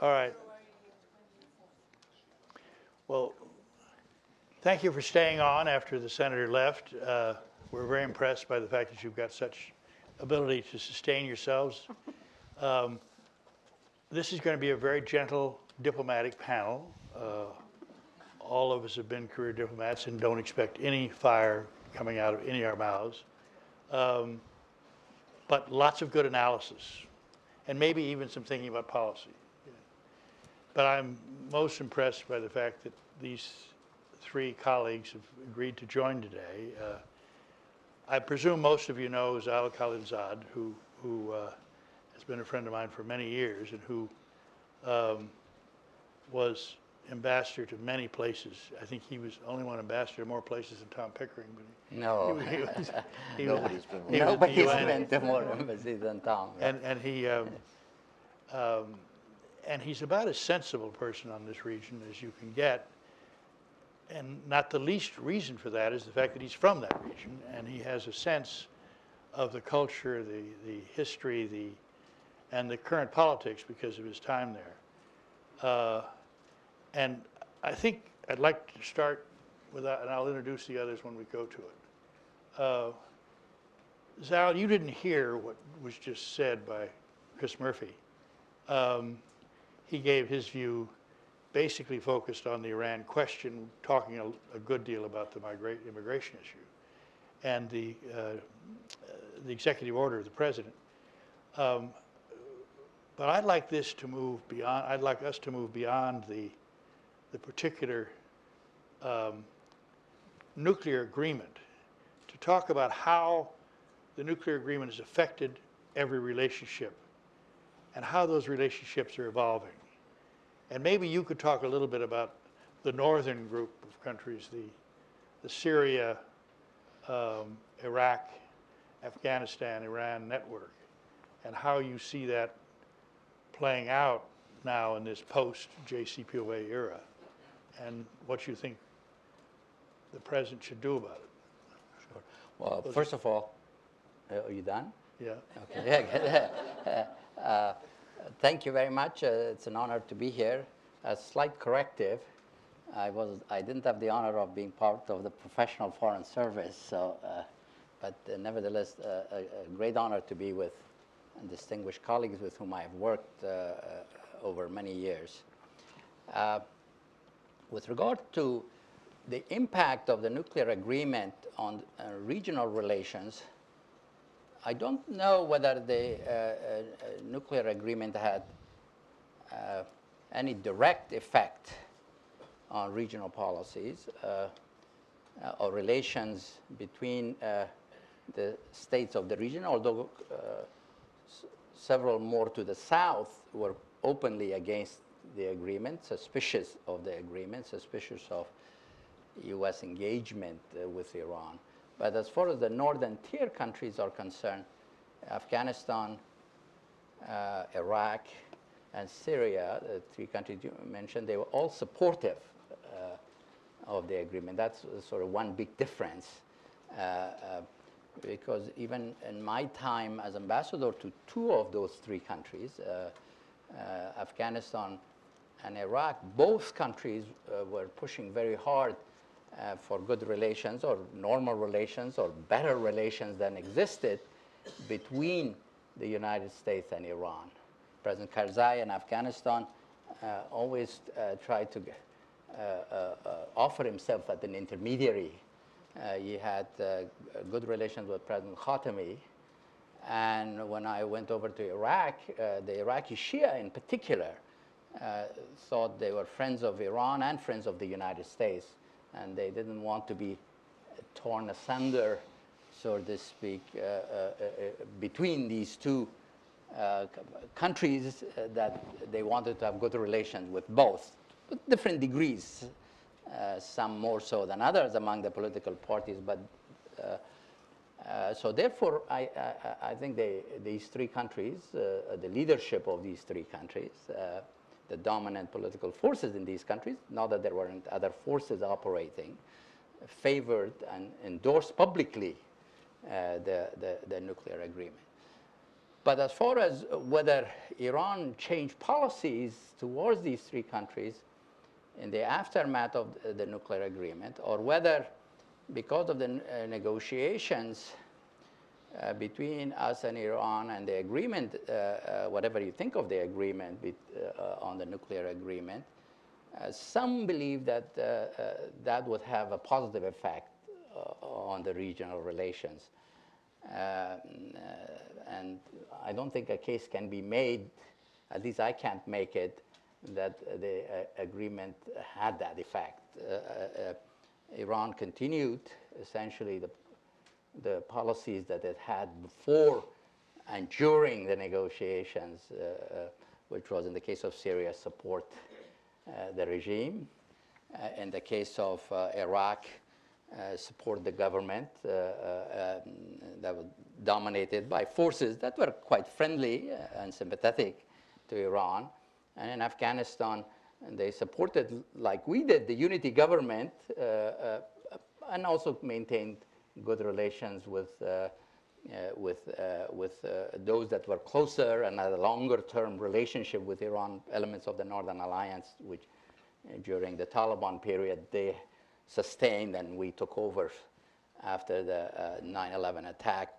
All right. Well, thank you for staying on after the senator left. We're very impressed by the fact that you've got such ability to sustain yourselves. This is going to be a very gentle diplomatic panel. All of us have been career diplomats and don't expect any fire coming out of any of our mouths. But lots of good analysis, and maybe even some thinking about policy. But I'm most impressed by the fact that these three colleagues have agreed to join today. I presume most of you know Zal Khalilzad, who has been a friend of mine for many years and who was ambassador to many places. I think he was only one ambassador to more places than Tom Pickering. But Nobody's been to more embassies than Tom. Yeah. And he's about as sensible a person on this region as you can get. And not the least reason for that is the fact that he's from that region, and he has a sense of the culture, the history, and the current politics because of his time there. And I think I'd like to start with that, and I'll introduce the others when we go to it. Zal, you didn't hear what was just said by Chris Murphy. He gave his view basically focused on the Iran question, talking a good deal about the immigration issue and the executive order of the president. But I'd like this to move beyond, I'd like us to move beyond the particular nuclear agreement to talk about how the nuclear agreement has affected every relationship and how those relationships are evolving. And maybe you could talk a little bit about the northern group of countries, the Syria, Iraq, Afghanistan, Iran network, and how you see that playing out now in this post-JCPOA era, and what you think the president should do about it. Sure. Well, first of all, are you done? Yeah. Okay. Thank you very much. It's an honor to be here. A slight corrective. I didn't have the honor of being part of the professional foreign service, so, but nevertheless, a great honor to be with distinguished colleagues with whom I have worked over many years. With regard to the impact of the nuclear agreement on regional relations, I don't know whether the nuclear agreement had any direct effect on regional policies or relations between the states of the region, although several more to the south were openly against the agreement, suspicious of the agreement, suspicious of U.S. engagement with Iran. But as far as the northern tier countries are concerned, Afghanistan, Iraq, and Syria, the three countries you mentioned, they were all supportive of the agreement. That's sort of one big difference. Because even in my time as ambassador to two of those three countries, Afghanistan and Iraq, both countries were pushing very hard for good relations or normal relations or better relations than existed between the United States and Iran. President Karzai in Afghanistan always tried to offer himself as an intermediary. He had good relations with President Khatami. And when I went over to Iraq, the Iraqi Shia in particular thought they were friends of Iran and friends of the United States. And they didn't want to be torn asunder, so to speak, between these two countries that they wanted to have good relations with both, with different degrees, some more so than others among the political parties. But so therefore, I think these three countries, the leadership of these three countries, the dominant political forces in these countries, not that there weren't other forces operating, favored and endorsed publicly the nuclear agreement. But as far as whether Iran changed policies towards these three countries in the aftermath of the nuclear agreement, or whether because of the negotiations between us and Iran and the agreement, whatever you think of the agreement on the nuclear agreement, some believe that that would have a positive effect on the regional relations. And I don't think a case can be made, at least I can't make it, that the agreement had that effect. Iran continued essentially the policies that it had before and during the negotiations, which was in the case of Syria, support the regime. In the case of Iraq, support the government that was dominated by forces that were quite friendly and sympathetic to Iran. And in Afghanistan, they supported, like we did, the unity government and also maintained good relations with those that were closer and had a longer-term relationship with Iran, elements of the Northern Alliance, which during the Taliban period they sustained and we took over after the 9/11 attack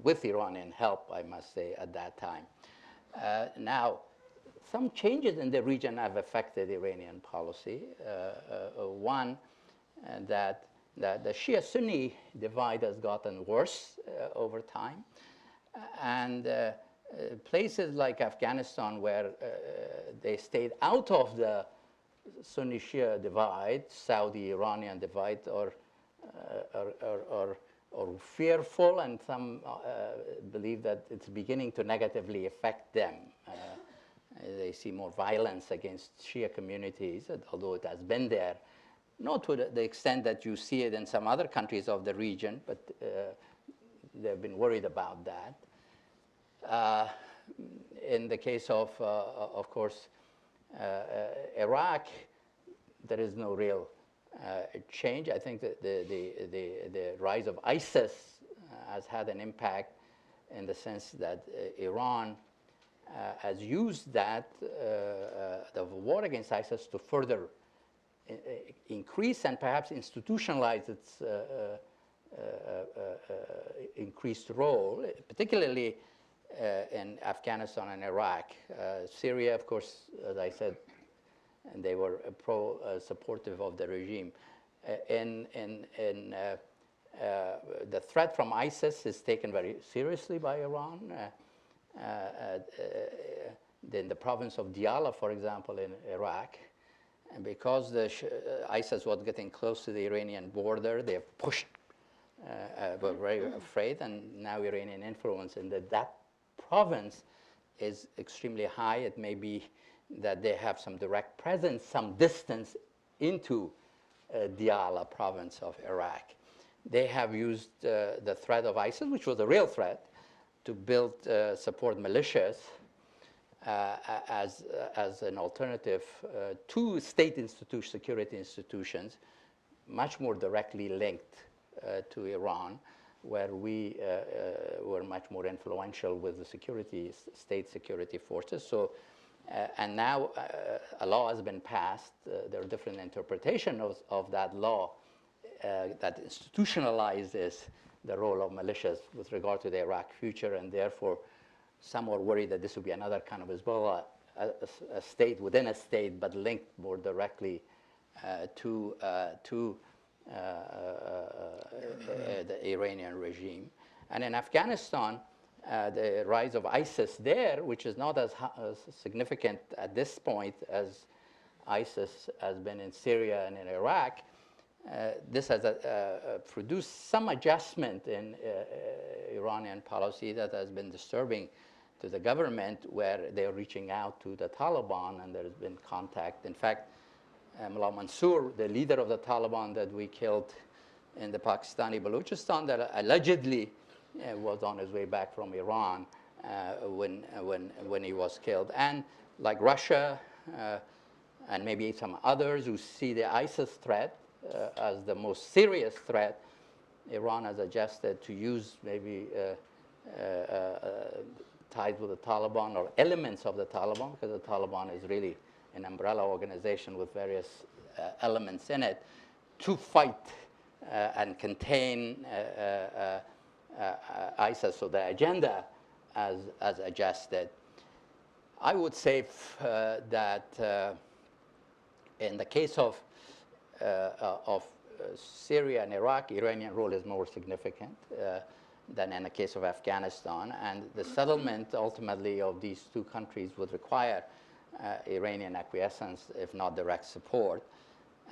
with Iranian help, I must say, at that time. Now, some changes in the region have affected Iranian policy. One, that the Shia-Sunni divide has gotten worse over time. And places like Afghanistan, where they stayed out of the Sunni-Shia divide, Saudi-Iranian divide, or fearful, and some believe that it's beginning to negatively affect them. They see more violence against Shia communities, although it has been there. Not to the extent that you see it in some other countries of the region, but they've been worried about that. In the case of course, Iraq, there is no real change. I think that the rise of ISIS has had an impact in the sense that Iran has used that, the war against ISIS, to further increase and perhaps institutionalize its increased role, particularly in Afghanistan and Iraq. Syria, of course, as I said, and they were supportive of the regime. The threat from ISIS is taken very seriously by Iran. In the province of Diyala, for example, in Iraq, and because ISIS was getting close to the Iranian border, they pushed, were very afraid, and now Iranian influence in that province is extremely high. It may be that they have some direct presence, some distance into Diyala province of Iraq. They have used the threat of ISIS, which was a real threat, to build, support militias as an alternative to state security institutions, much more directly linked to Iran, where we were much more influential with the state security forces. So, and now a law has been passed. There are different interpretations of that law that institutionalizes the role of militias with regard to the Iraq future, and therefore some are worried that this will be another kind of Hezbollah, a state within a state, but linked more directly to the Iranian regime. And in Afghanistan, the rise of ISIS there, which is not as significant at this point as ISIS has been in Syria and in Iraq, this has produced some adjustment in Iranian policy that has been disturbing to the government, where they're reaching out to the Taliban, and there's been contact. In fact, Mullah Mansour, the leader of the Taliban that we killed in the Pakistani Balochistan, that allegedly was on his way back from Iran when he was killed. And like Russia and maybe some others who see the ISIS threat as the most serious threat, Iran has adjusted to use maybe ties with the Taliban or elements of the Taliban, because the Taliban is really an umbrella organization with various elements in it, to fight and contain ISIS, so the agenda as adjusted. I would say that in the case of Syria and Iraq, Iranian role is more significant than in the case of Afghanistan. And the settlement ultimately of these two countries would require Iranian acquiescence, if not direct support.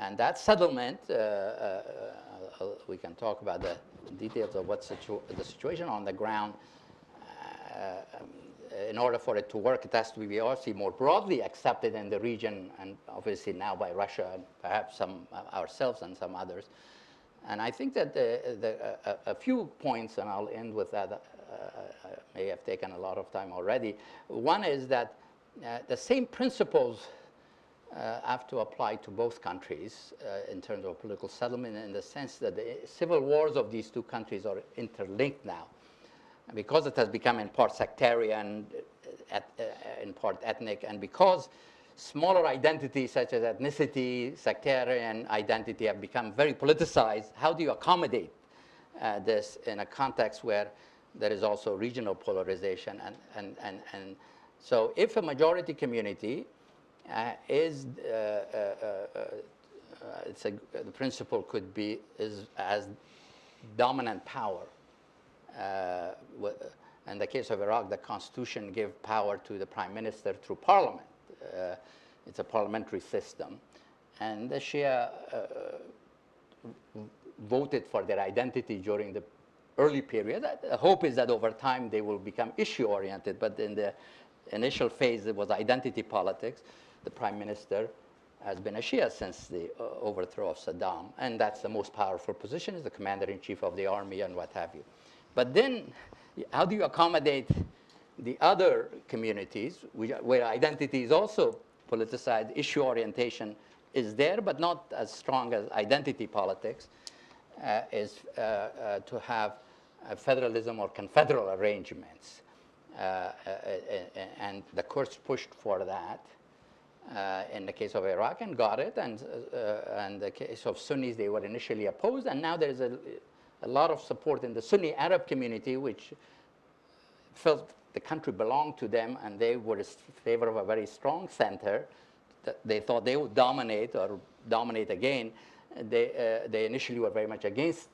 And that settlement, we can talk about the details of what the situation on the ground. In order for it to work, it has to be obviously more broadly accepted in the region, and obviously now by Russia and perhaps some ourselves and some others. And I think that a few points, and I'll end with that, may have taken a lot of time already. One is that the same principles have to apply to both countries in terms of political settlement, in the sense that the civil wars of these two countries are interlinked now. Because it has become in part sectarian, in part ethnic, and because smaller identities such as ethnicity, sectarian identity have become very politicized, how do you accommodate this in a context where there is also regional polarization? And so if a majority community the principle could be as dominant power. In the case of Iraq, the constitution gave power to the prime minister through parliament. It's a parliamentary system. And the Shia voted for their identity during the early period. The hope is that over time they will become issue-oriented, but in the initial phase it was identity politics. The prime minister has been a Shia since the overthrow of Saddam, and that's the most powerful position, is the commander-in-chief of the army and what have you. But then, how do you accommodate the other communities where identity is also politicized, issue orientation is there, but not as strong as identity politics, is to have federalism or confederal arrangements. And the Kurds pushed for that in the case of Iraq and got it, and in the case of Sunnis, they were initially opposed, and now there's a lot of support in the Sunni Arab community, which felt the country belonged to them, and they were in favor of a very strong center. They thought they would dominate or dominate again. They initially were very much against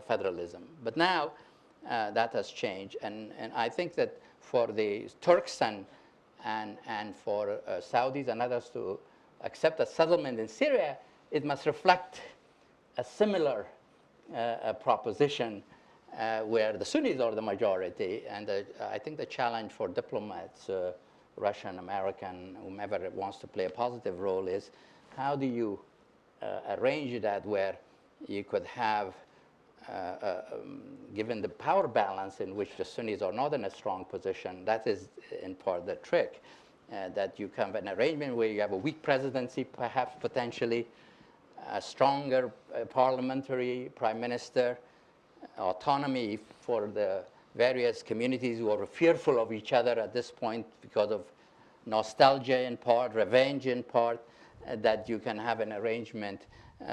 federalism. But now that has changed. And I think that for the Turks and for Saudis and others to accept a settlement in Syria, it must reflect a similar proposition where the Sunnis are the majority. And I think the challenge for diplomats, Russian, American, whomever wants to play a positive role, is how do you arrange that where you could have, given the power balance in which the Sunnis are not in a strong position, that is in part the trick, that you have an arrangement where you have a weak presidency, perhaps potentially, a stronger parliamentary prime minister, autonomy for the various communities who are fearful of each other at this point because of nostalgia in part, revenge in part, that you can have an arrangement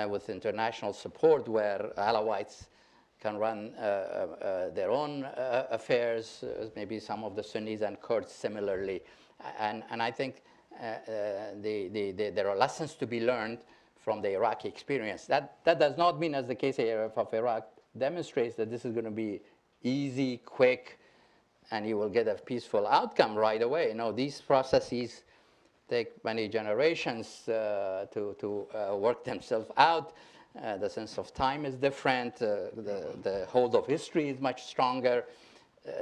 with international support where Alawites can run their own affairs, maybe some of the Sunnis and Kurds similarly. And I think there are lessons to be learned from the Iraqi experience. That does not mean, as the case of Iraq demonstrates, that this is going to be easy, quick, and you will get a peaceful outcome right away. You know, these processes take many generations to work themselves out. The sense of time is different. The hold of history is much stronger.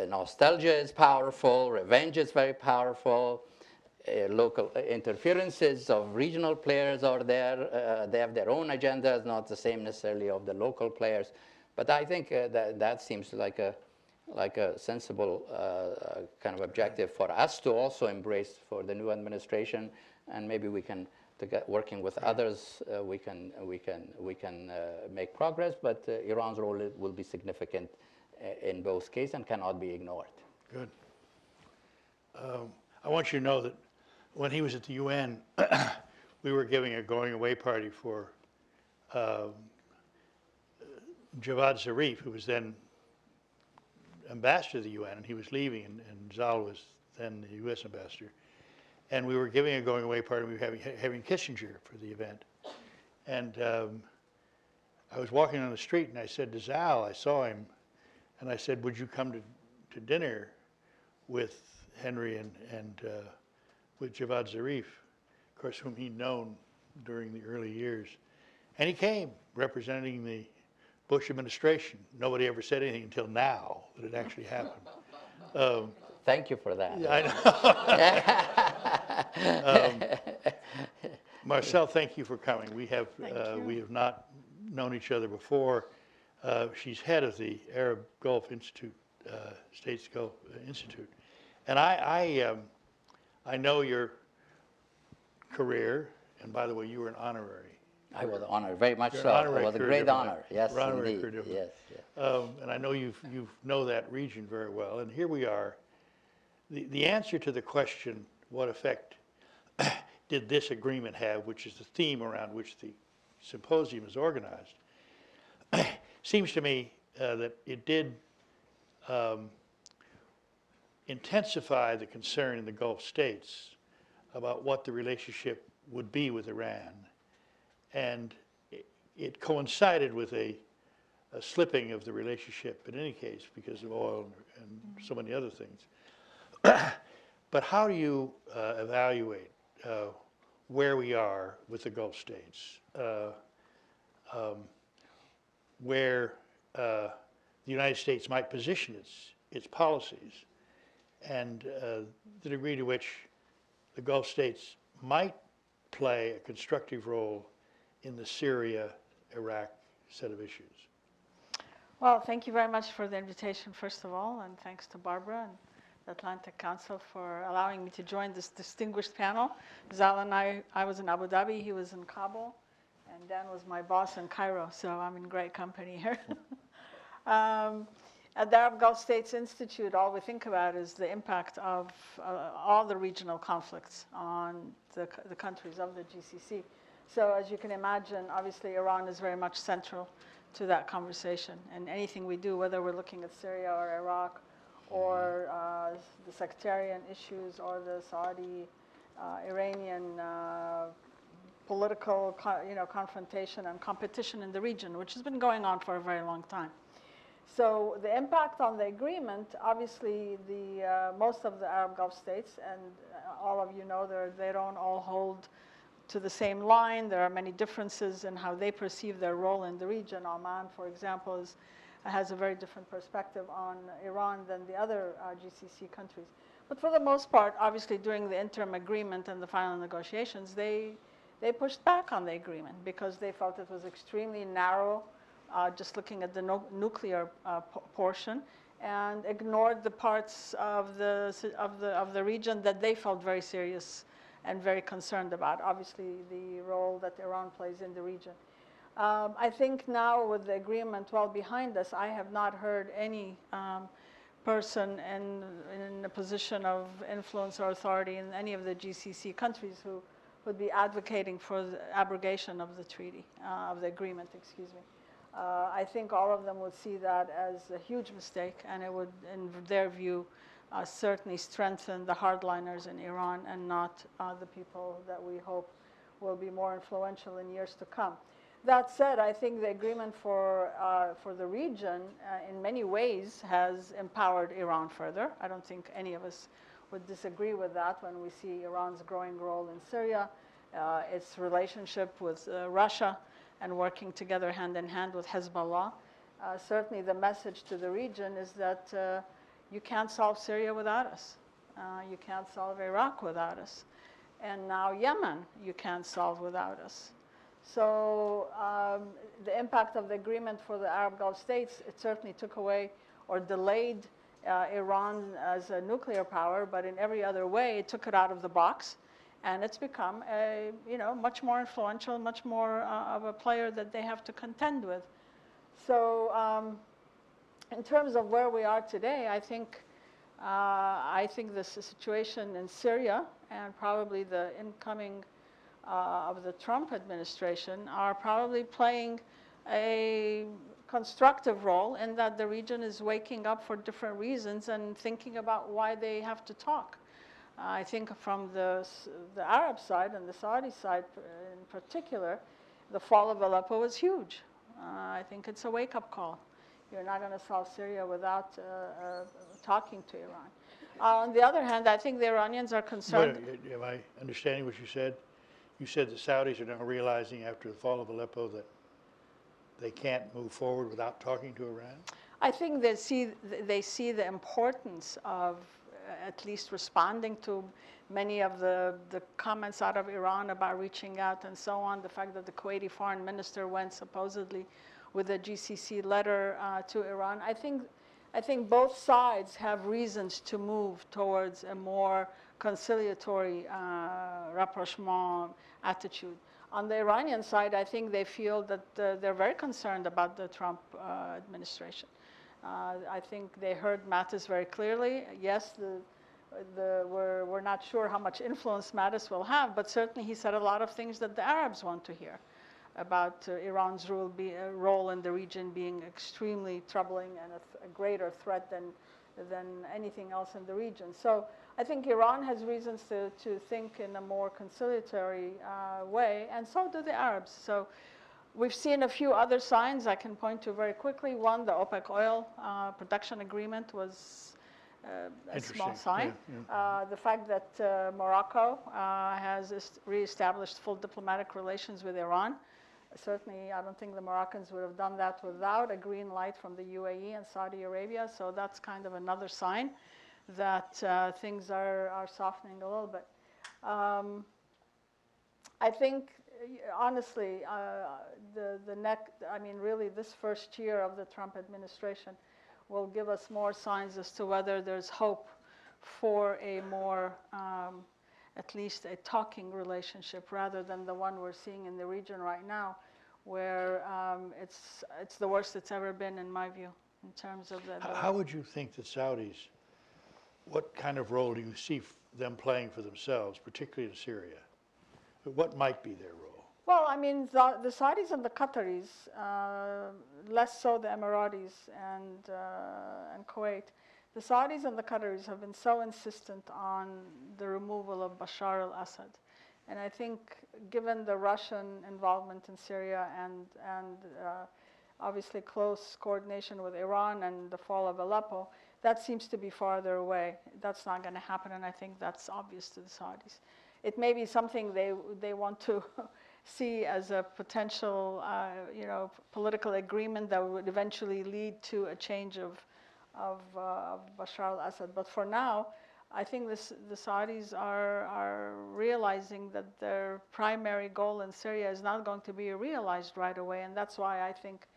Nostalgia is powerful. Revenge is very powerful. Local interferences of regional players are there. They have their own agendas, not the same necessarily of the local players. But I think that seems like a sensible kind of objective for us to also embrace for the new administration, and maybe we can, working with others, we can make progress. But Iran's role will be significant in both cases and cannot be ignored. Good. I want you to know that when he was at the UN, we were giving a going away party for Javad Zarif, who was then ambassador to the UN, and he was leaving, and Zal was then the US ambassador. And we were giving a going away party, we were having Kissinger for the event. And I was walking on the street, and I said to Zal, I saw him, and I said, would you come to dinner with Henry and with Javad Zarif, of course, whom he'd known during the early years. And he came, representing the Bush administration. Nobody ever said anything until now that it actually happened. Thank you for that. I know. Marcel, thank you for coming. We have not known each other before. She's head of the Arab Gulf Institute, States Gulf Institute, and I know your career. And by the way, you were an honorary. I was honored, very much You're so. an It was a great honor. Yes, honorary indeed. career Yes, yes. And I know you know that region very well. And here we are. The answer to the question, what effect did this agreement have, which is the theme around which the symposium is organized, seems to me that it did intensify the concern in the Gulf states about what the relationship would be with Iran. And it coincided with a slipping of the relationship in any case because of oil and so many other things. But how do you evaluate where we are with the Gulf states, where the United States might position its policies, and the degree to which the Gulf states might play a constructive role in the Syria-Iraq set of issues? Well, thank you very much for the invitation, first of all, and thanks to Barbara and the Atlantic Council for allowing me to join this distinguished panel. Zal and I was in Abu Dhabi, he was in Kabul, and Dan was my boss in Cairo, so I'm in great company here. At the Arab Gulf States Institute, all we think about is the impact of all the regional conflicts on the countries of the GCC. So as you can imagine, obviously Iran is very much central to that conversation. And anything we do, whether we're looking at Syria or Iraq or the sectarian issues or the Saudi, Iranian political confrontation and competition in the region, which has been going on for a very long time. So the impact on the agreement, obviously most of the Arab Gulf states, and all of you know they don't all hold to the same line. There are many differences in how they perceive their role in the region. Oman, for example, has a very different perspective on Iran than the other GCC countries. But for the most part, obviously during the interim agreement and the final negotiations, they pushed back on the agreement because they felt it was extremely narrow, just looking at the nuclear portion, and ignored the parts of the region that they felt very serious and very concerned about, obviously the role that Iran plays in the region. I think now with the agreement well behind us, I have not heard any person in a position of influence or authority in any of the GCC countries who would be advocating for the abrogation of the treaty, of the agreement, excuse me. I think all of them would see that as a huge mistake, and it would, in their view, certainly strengthen the hardliners in Iran and not the people that we hope will be more influential in years to come. That said, I think the agreement for the region in many ways has empowered Iran further. I don't think any of us would disagree with that when we see Iran's growing role in Syria, its relationship with Russia, and working together hand in hand with Hezbollah. Certainly the message to the region is that you can't solve Syria without us. You can't solve Iraq without us. And now Yemen, you can't solve without us. So the impact of the agreement for the Arab Gulf states, it certainly took away or delayed Iran as a nuclear power, but in every other way, it took it out of the box. And it's become a much more influential, much more of a player that they have to contend with. So in terms of where we are today, I think the situation in Syria and probably the incoming of the Trump administration are probably playing a constructive role in that the region is waking up for different reasons and thinking about why they have to talk. I think from the Arab side and the Saudi side in particular, the fall of Aleppo was huge. I think it's a wake-up call. You're not going to solve Syria without talking to Iran. On the other hand, I think the Iranians are concerned. Am I understanding what you said? You said the Saudis are now realizing after the fall of Aleppo that they can't move forward without talking to Iran? I think they see the importance of at least responding to many of the comments out of Iran about reaching out and so on. The fact that the Kuwaiti foreign minister went supposedly with a GCC letter to Iran. I think both sides have reasons to move towards a more conciliatory rapprochement attitude. On the Iranian side, I think they feel that they're very concerned about the Trump administration. I think they heard Mattis very clearly. Yes, we're not sure how much influence Mattis will have, but certainly he said a lot of things that the Arabs want to hear about Iran's role in the region being extremely troubling and a greater threat than anything else in the region. So I think Iran has reasons to think in a more conciliatory way, and so do the Arabs. So we've seen a few other signs I can point to very quickly. One, the OPEC oil production agreement was a small sign. Yeah. The fact that Morocco has reestablished full diplomatic relations with Iran. Certainly, I don't think the Moroccans would have done that without a green light from the UAE and Saudi Arabia. So that's kind of another sign that things are softening a little bit. I think, honestly, really this first year of the Trump administration will give us more signs as to whether there's hope for a more, at least a talking relationship rather than the one we're seeing in the region right now, where it's the worst it's ever been, in my view, in terms of the... How would you think the Saudis, what kind of role do you see them playing for themselves, particularly in Syria? What might be their role? Well, I mean, the Saudis and the Qataris, less so the Emiratis and Kuwait, the Saudis and the Qataris have been so insistent on the removal of Bashar al-Assad. And I think given the Russian involvement in Syria and obviously close coordination with Iran and the fall of Aleppo, that seems to be farther away. That's not going to happen, and I think that's obvious to the Saudis. It may be something they want to see as a potential political agreement that would eventually lead to a change of Bashar al-Assad. But for now, I think the Saudis are realizing that their primary goal in Syria is not going to be realized right away, and that's why I think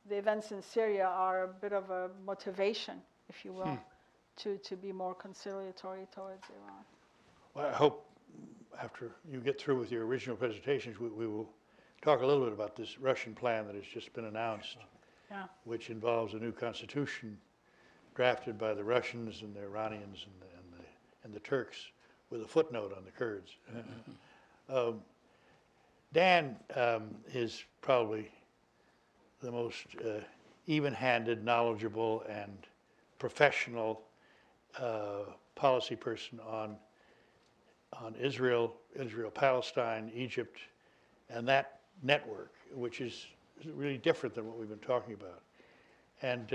the events in Syria are a bit of a motivation, if you will, to be more conciliatory towards Iran. Well, I hope after you get through with your original presentations, we will talk a little bit about this Russian plan that has just been announced, which involves a new constitution drafted by the Russians and the Iranians and the Turks with a footnote on the Kurds. Dan is probably the most even-handed, knowledgeable, and professional policy person on Israel, Palestine, Egypt, and that network, which is really different than what we've been talking about. And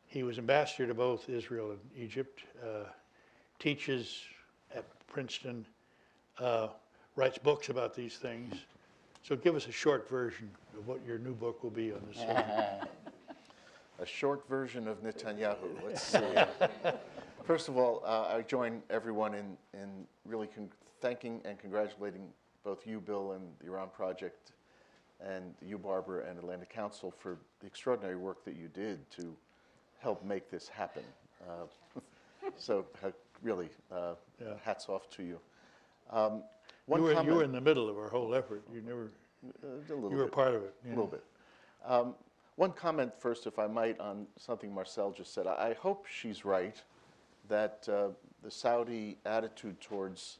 he was ambassador to both Israel and Egypt, teaches at Princeton, writes books about these things. So give us a short version of what your new book will be on this subject. A short version of Netanyahu. Let's see. First of all, I join everyone in really thanking and congratulating both you, Bill, and the Iran Project, and you, Barbara, and Atlantic Council for the extraordinary work that you did to help make this happen. So really, hats off to you. You were in the middle of our whole effort. You were part of it. A little bit. One comment first, if I might, on something Marcel just said. I hope she's right that the Saudi attitude towards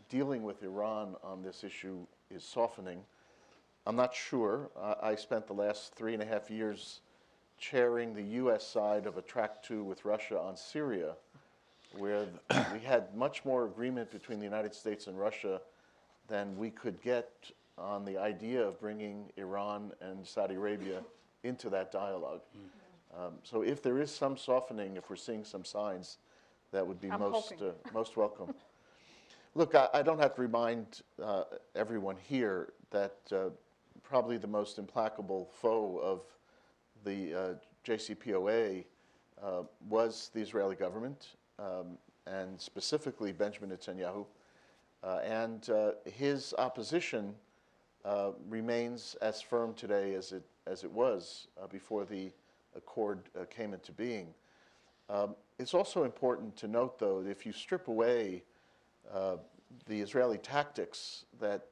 dealing with Iran on this issue is softening. I'm not sure. I spent the last 3.5 years chairing the U.S. side of a track 2 with Russia on Syria, where we had much more agreement between the United States and Russia than we could get on the idea of bringing Iran and Saudi Arabia into that dialogue. So if there is some softening, if we're seeing some signs, that would be most welcome. Look, I don't have to remind everyone here that probably the most implacable foe of the JCPOA was the Israeli government, and specifically Benjamin Netanyahu. And his opposition remains as firm today as it was before the accord came into being. It's also important to note, though, that if you strip away the Israeli tactics that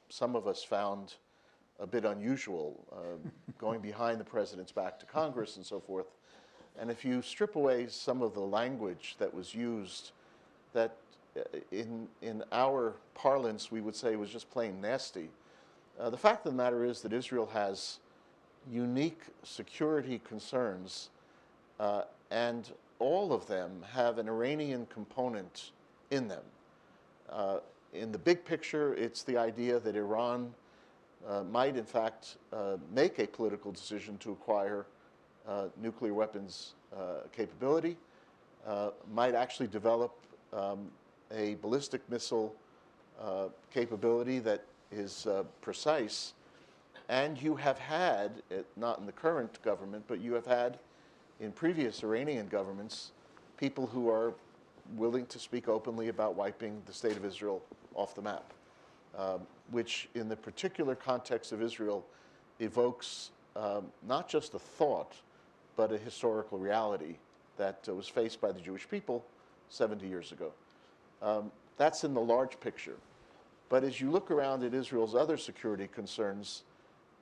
some of us found a bit unusual, going behind the president's back to Congress and so forth, and if you strip away some of the language that was used that in our parlance we would say was just plain nasty, the fact of the matter is that Israel has unique security concerns, and all of them have an Iranian component in them. In the big picture, it's the idea that Iran might, in fact, make a political decision to acquire nuclear weapons capability, might actually develop a ballistic missile capability that is precise. And you have had, not in the current government, but you have had in previous Iranian governments, people who are willing to speak openly about wiping the state of Israel off the map, which in the particular context of Israel evokes not just a thought, but a historical reality that was faced by the Jewish people 70 years ago. That's in the large picture. But as you look around at Israel's other security concerns,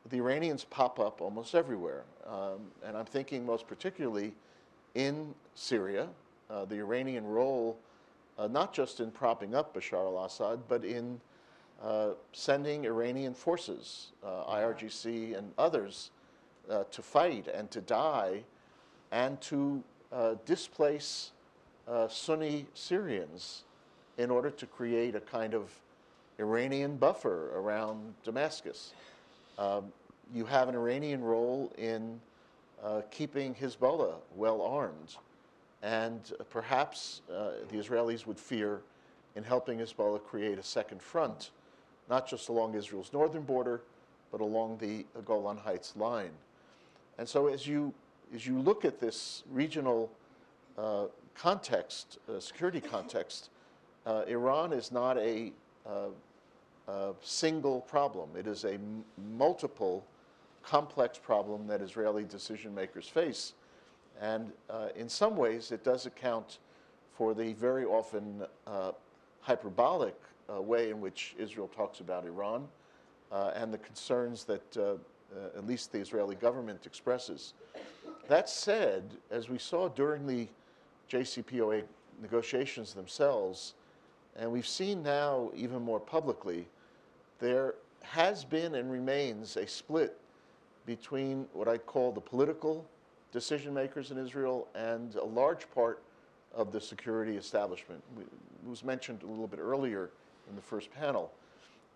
the Iranians pop up almost everywhere. And I'm thinking most particularly in Syria, the Iranian role, not just in propping up Bashar al-Assad, but in sending Iranian forces, IRGC and others, to fight and to die and to displace Sunni Syrians in order to create a kind of Iranian buffer around Damascus. You have an Iranian role in keeping Hezbollah well armed, and perhaps the Israelis would fear in helping Hezbollah create a second front, not just along Israel's northern border, but along the Golan Heights line. And so as you look at this regional context, security context, Iran is not a single problem. It is a multiple, complex problem that Israeli decision makers face. And in some ways, it does account for the very often hyperbolic way in which Israel talks about Iran and the concerns that at least the Israeli government expresses. That said, as we saw during the JCPOA negotiations themselves, and we've seen now even more publicly, there has been and remains a split between what I call the political decision makers in Israel and a large part of the security establishment. It was mentioned a little bit earlier in the first panel.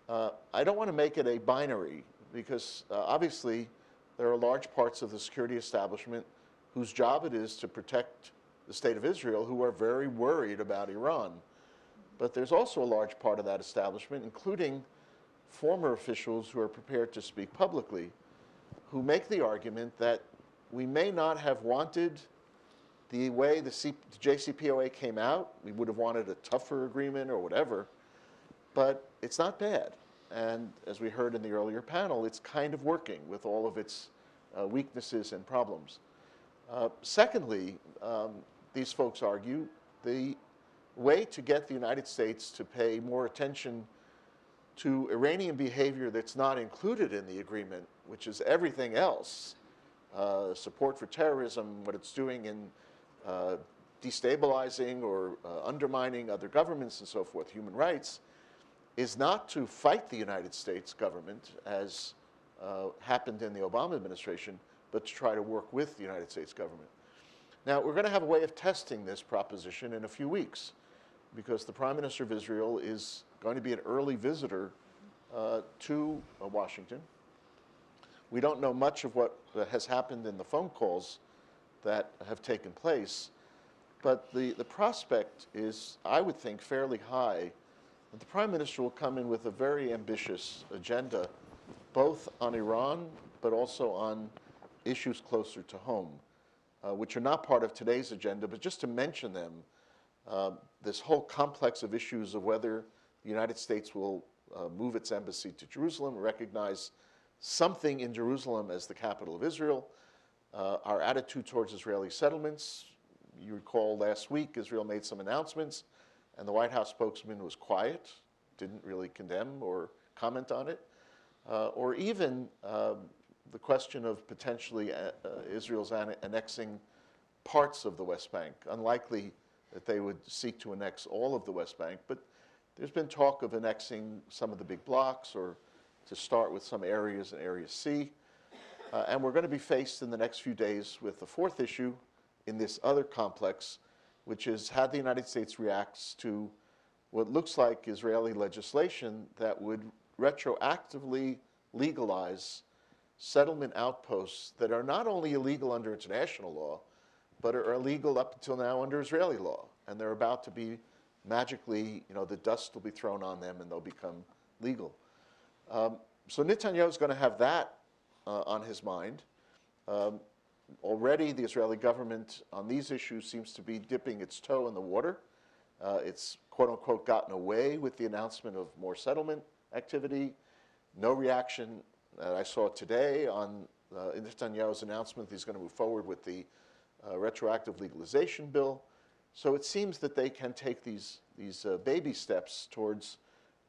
I don't want to make it a binary because obviously there are large parts of the security establishment whose job it is to protect the state of Israel who are very worried about Iran. But there's also a large part of that establishment, including former officials who are prepared to speak publicly, who make the argument that we may not have wanted the way the JCPOA came out. We would have wanted a tougher agreement or whatever, but it's not bad. And as we heard in the earlier panel, it's kind of working with all of its weaknesses and problems. Secondly, these folks argue the way to get the United States to pay more attention to Iranian behavior that's not included in the agreement, which is everything else, support for terrorism, what it's doing in destabilizing or undermining other governments and so forth, human rights, is not to fight the United States government, as happened in the Obama administration, but to try to work with the United States government. Now, we're going to have a way of testing this proposition in a few weeks, because the Prime Minister of Israel is going to be an early visitor to Washington. We don't know much of what has happened in the phone calls that have taken place, but the prospect is, I would think, fairly high that the Prime Minister will come in with a very ambitious agenda, both on Iran, but also on issues closer to home, which are not part of today's agenda, but just to mention them, this whole complex of issues of whether the United States will move its embassy to Jerusalem, recognize something in Jerusalem as the capital of Israel, our attitude towards Israeli settlements. You recall last week Israel made some announcements, and the White House spokesman was quiet, didn't really condemn or comment on it, or even the question of potentially Israel's annexing parts of the West Bank. Unlikely that they would seek to annex all of the West Bank, but there's been talk of annexing some of the big blocks, or to start with some areas in Area C. And we're going to be faced in the next few days with the fourth issue in this other complex, which is how the United States reacts to what looks like Israeli legislation that would retroactively legalize settlement outposts that are not only illegal under international law, but are illegal up until now under Israeli law. And they're about to be magically, the dust will be thrown on them and they'll become legal. So Netanyahu is going to have that on his mind. Already the Israeli government on these issues seems to be dipping its toe in the water. It's quote unquote gotten away with the announcement of more settlement activity. No reaction I saw today on Netanyahu's announcement that he's going to move forward with the retroactive legalization bill. So it seems that they can take these baby steps towards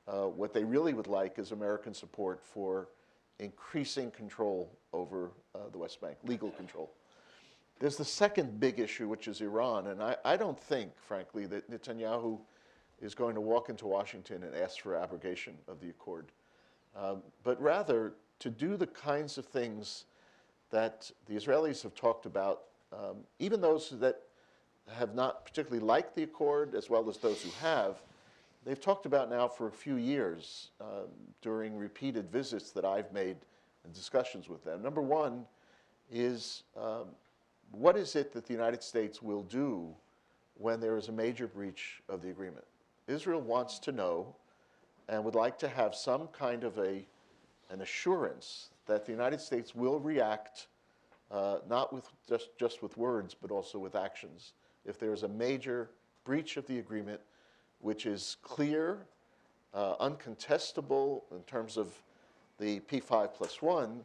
what they really would like is American support for increasing control over the West Bank, legal control. There's the second big issue, which is Iran. And I don't think, frankly, that Netanyahu is going to walk into Washington and ask for abrogation of the accord, but rather to do the kinds of things that the Israelis have talked about, even those that have not particularly liked the accord, as well as those who have. They've talked about now for a few years during repeated visits that I've made and discussions with them. Number one is, what is it that the United States will do when there is a major breach of the agreement? Israel wants to know and would like to have some kind of an assurance that the United States will react, not with just with words, but also with actions, if there is a major breach of the agreement, which is clear, uncontestable in terms of the P5+1,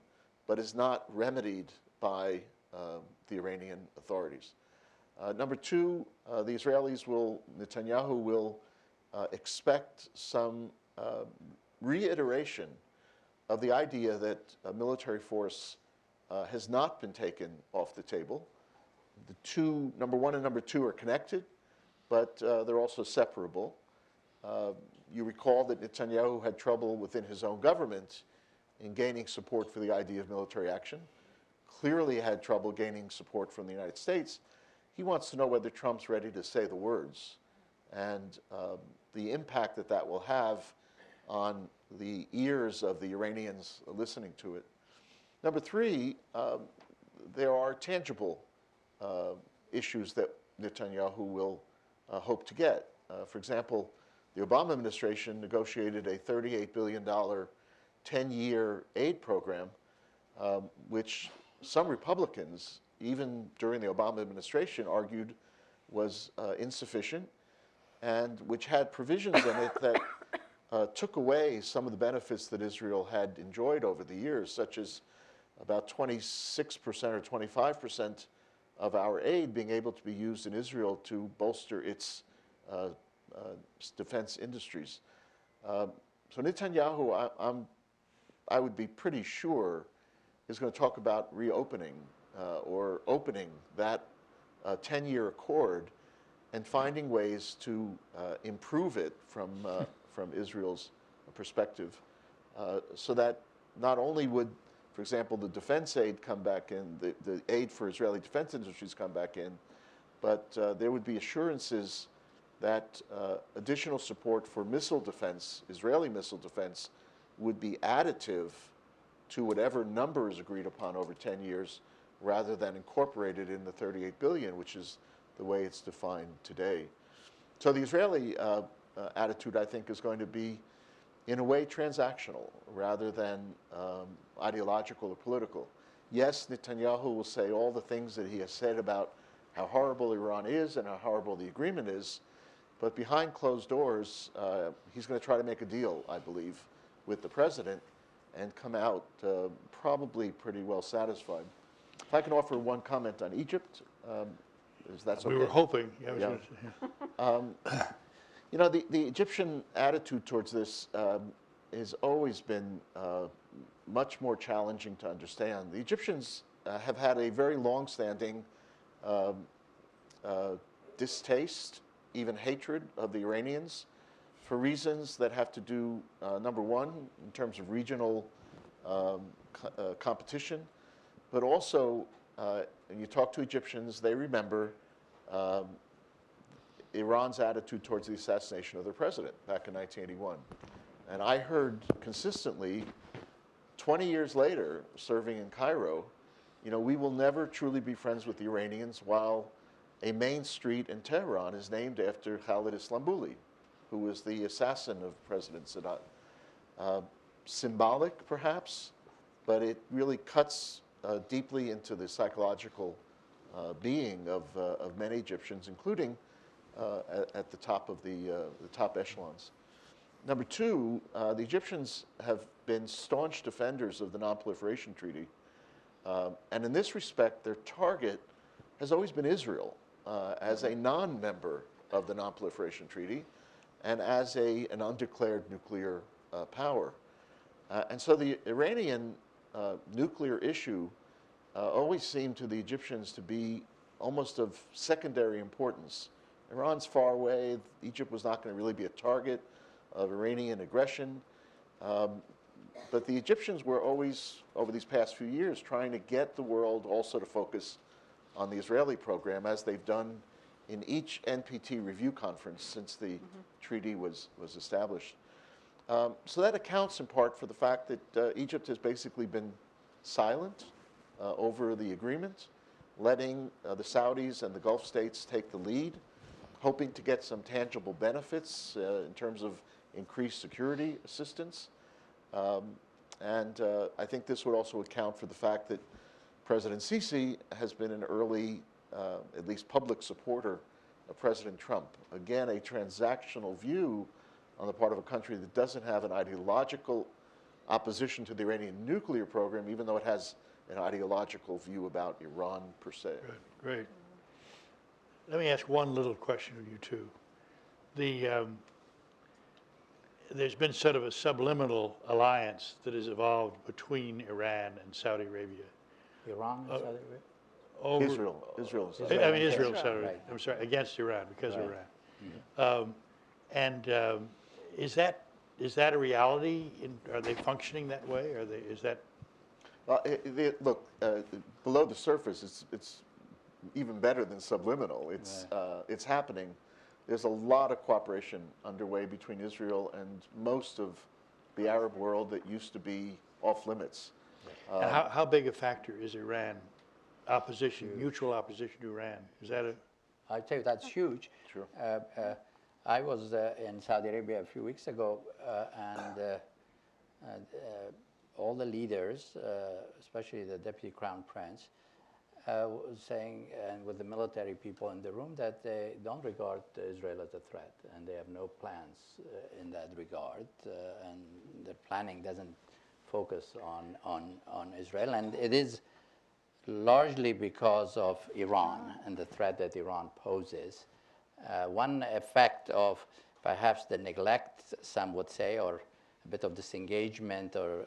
but is not remedied by the Iranian authorities. Number two, the Israelis Netanyahu will expect some reiteration of the idea that a military force has not been taken off the table. The two, number one and number two, are connected, but they're also separable. You recall that Netanyahu had trouble within his own government in gaining support for the idea of military action. Clearly had trouble gaining support from the United States. He wants to know whether Trump's ready to say the words and the impact that that will have on the ears of the Iranians listening to it. Number three, there are tangible issues that Netanyahu will hope to get. For example, the Obama administration negotiated a $38 billion 10-year aid program, which some Republicans, even during the Obama administration, argued was insufficient, and which had provisions in it that took away some of the benefits that Israel had enjoyed over the years, such as about 26% or 25% of our aid being able to be used in Israel to bolster its defense industries. So Netanyahu, I would be pretty sure, is going to talk about reopening or opening that 10-year accord and finding ways to improve it from Israel's perspective, so that not only would, for example, the defense aid come back in, the aid for Israeli defense industries come back in, but there would be assurances that additional support for missile defense, Israeli missile defense, would be additive to whatever number is agreed upon over 10 years, rather than incorporated in the 38 billion, which is the way it's defined today. So the Israeli attitude, I think, is going to be, in a way, transactional rather than ideological or political. Yes, Netanyahu will say all the things that he has said about how horrible Iran is and how horrible the agreement is, but behind closed doors, he's going to try to make a deal, I believe, with the president and come out probably pretty well satisfied. If I can offer one comment on Egypt, is that okay? We were hoping. Yeah. You know, the Egyptian attitude towards this has always been much more challenging to understand. The Egyptians have had a very long-standing distaste, even hatred of the Iranians, for reasons that have to do, number one, in terms of regional competition, but also, when you talk to Egyptians, they remember Iran's attitude towards the assassination of their president back in 1981. And I heard consistently, 20 years later, serving in Cairo, you know, we will never truly be friends with the Iranians while a main street in Tehran is named after Khalid Islambuli, who was the assassin of President Sadat. Symbolic, perhaps, but it really cuts deeply into the psychological being of many Egyptians, including at the top of the top echelons. Number two, the Egyptians have been staunch defenders of the Non-Proliferation Treaty, and in this respect, their target has always been Israel as a non-member of the Non-Proliferation Treaty and as an undeclared nuclear power. And so the Iranian nuclear issue always seemed to the Egyptians to be almost of secondary importance. Iran's far away. Egypt was not going to really be a target of Iranian aggression. But the Egyptians were always, over these past few years, trying to get the world also to focus on the Israeli program, as they've done in each NPT review conference since the treaty was established. So that accounts in part for the fact that Egypt has basically been silent over the agreement, letting the Saudis and the Gulf states take the lead, hoping to get some tangible benefits in terms of increased security assistance. And I think this would also account for the fact that President Sisi has been an early, at least public supporter of President Trump. Again, a transactional view on the part of a country that doesn't have an ideological opposition to the Iranian nuclear program, even though it has an ideological view about Iran per se. Good, great. Let me ask one little question of you two. There's been sort of a subliminal alliance that has evolved between Iran and Saudi Arabia. Iran and Saudi Arabia? Over, Israel and Saudi Israel. I mean, Israel, Right. Saudi Arabia. Right. I'm sorry, against Iran, because Right. of Iran. Is that a reality? Are they functioning that way? Is that? Look, below the surface, it's even better than subliminal. It's happening. There's a lot of cooperation underway between Israel and most of the Arab world that used to be off limits. And how big a factor is Iran opposition, mutual opposition to Iran? Is that a? I tell you, that's huge. Sure. I was in Saudi Arabia a few weeks ago, and all the leaders, especially the Deputy Crown Prince, was saying, and with the military people in the room, that they don't regard Israel as a threat, and they have no plans in that regard, and their planning doesn't focus on Israel, and it is largely because of Iran and the threat that Iran poses. One effect of perhaps the neglect, some would say, or a bit of disengagement or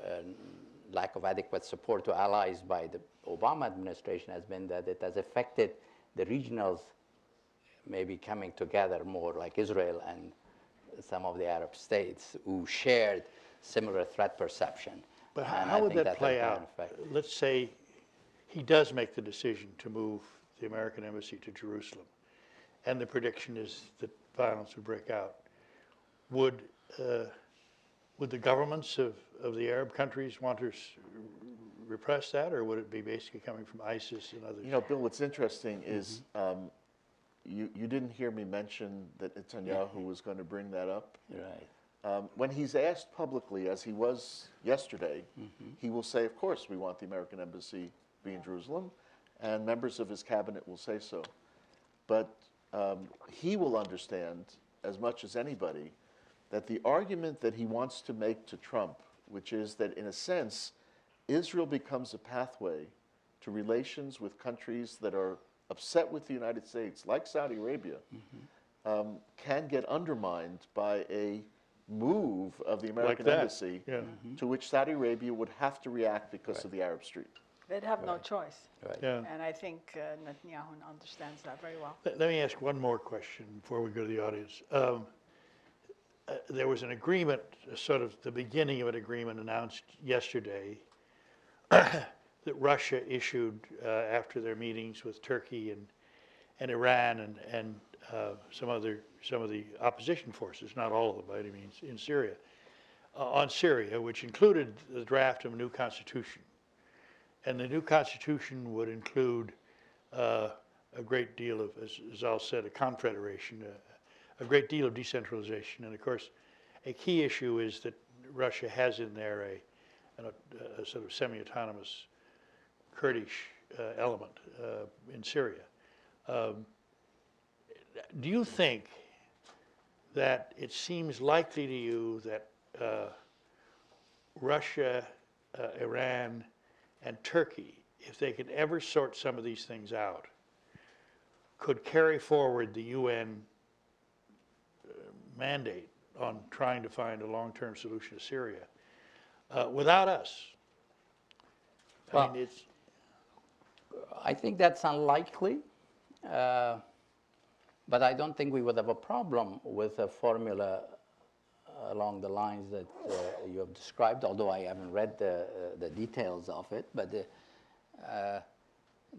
lack of adequate support to allies by the Obama administration has been that it has affected the regionals maybe coming together more, like Israel and some of the Arab states who shared similar threat perception. But And how I would think that has play been an out? effect. Let's say he does make the decision to move the American embassy to Jerusalem, and the prediction is that violence would break out. Would the governments of the Arab countries want to repress that, or would it be basically coming from ISIS and others? You know, Bill, what's interesting is you didn't hear me mention that Netanyahu was going to bring that up. Right. When he's asked publicly, as he was yesterday, he will say, of course, we want the American embassy to be in Jerusalem, and members of his cabinet will say so. But he will understand, as much as anybody, that the argument that he wants to make to Trump, which is that in a sense, Israel becomes a pathway to relations with countries that are upset with the United States, like Saudi Arabia, can get undermined by a move of the American embassy, to which Saudi Arabia would have to react because of the Arab Street. They'd have no choice. Right. Yeah. And I think Netanyahu understands that very well. Let me ask one more question before we go to the audience. There was an agreement, sort of the beginning of an agreement announced yesterday that Russia issued after their meetings with Turkey and Iran and some of the opposition forces, not all of them by any means, in Syria, on Syria, which included the draft of a new constitution. And the new constitution would include a great deal of, as Al said, a confederation, a great deal of decentralization. And of course, a key issue is that Russia has in there a sort of semi-autonomous Kurdish element in Syria. Do you think that it seems likely to you that Russia, Iran, and Turkey, if they could ever sort some of these things out, could carry forward the UN mandate on trying to find a long-term solution to Syria without us? Well, I mean, it's I think that's unlikely, but I don't think we would have a problem with a formula along the lines that you have described, although I haven't read the details of it. But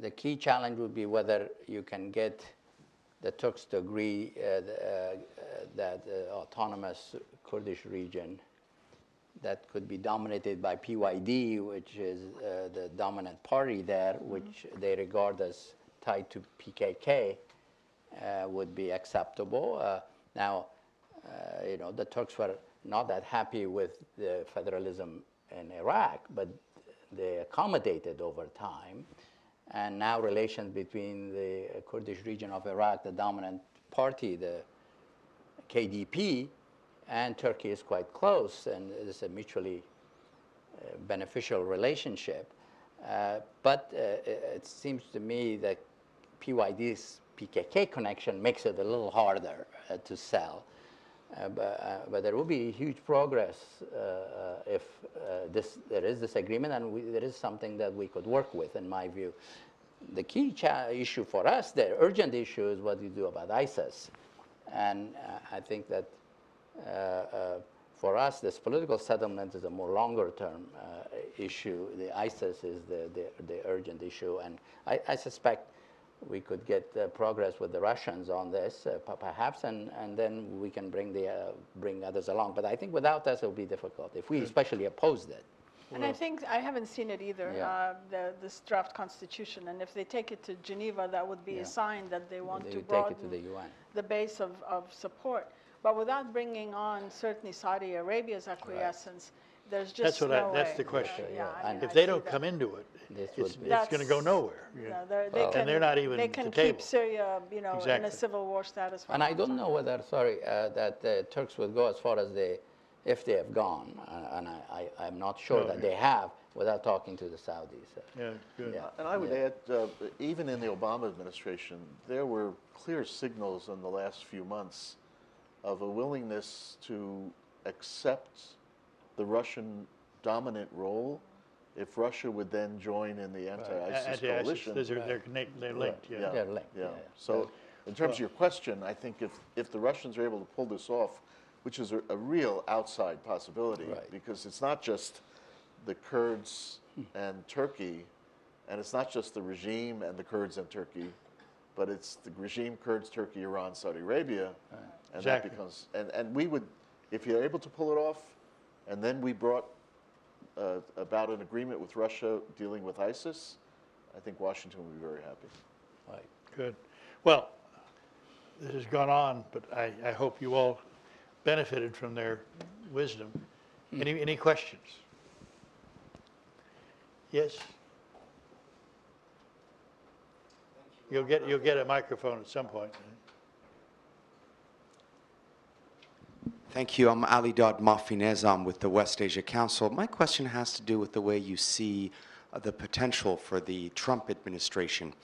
the key challenge would be whether you can get the Turks to agree that the autonomous Kurdish region that could be dominated by PYD, which is the dominant party there, which they regard as tied to PKK, would be acceptable. Now, you know, the Turks were not that happy with the federalism in Iraq, but they accommodated over time. And now relations between the Kurdish region of Iraq, the dominant party, the KDP, and Turkey is quite close, and it's a mutually beneficial relationship. But it seems to me that PYD's PKK connection makes it a little harder to sell. But there will be huge progress if there is this agreement, and there is something that we could work with, in my view. The key issue for us, the urgent issue, is what you do about ISIS. And I think that for us, this political settlement is a more longer-term issue. The ISIS is the urgent issue, and I suspect we could get progress with the Russians on this, perhaps, and then we can bring others along. But I think without us, it will be difficult, if we especially opposed it. And I think, I haven't seen it either, Yeah. this draft constitution. And if they take it to Geneva, that would be a sign that they want They to would take it to broaden the UN. the base of support. But without bringing on certainly Saudi Arabia's acquiescence, there's just no way. That's the question. Yeah, I mean, If I they see don't that. come into it, This it's would be- going to go nowhere. No, And they're not even they at can the keep table. Syria, you know, in Exactly. a civil war status. For And a I long don't time. know whether, that the Turks would go as far as if they have gone, and I'm not sure No, that yeah. they have, without talking to the Saudis. Yeah, good. Yeah. And I would add, even in the Obama administration, there were clear signals in the last few months of a willingness to accept the Russian dominant role, if Russia would then join in the anti-ISIS coalition. They're linked, yeah. They're linked, Yeah. yeah. So in terms of your question, I think if the Russians are able to pull this off, which is a real outside possibility, Right. because it's not just the Kurds and Turkey, and it's not just the regime and the Kurds and Turkey, but it's the regime, Kurds, Turkey, Iran, Saudi Arabia, and Exactly. that becomes, and we would, if you're able to pull it off, and then we brought about an agreement with Russia dealing with ISIS, I think Washington would be very happy. Right. Good. Well, this has gone on, but I hope you all benefited from their wisdom. Any questions? Yes? You'll get a microphone at some point. Thank you. I'm Ali Dad Mafinez. I'm with the West Asia Council. My question has to do with the way you see the potential for the Trump administration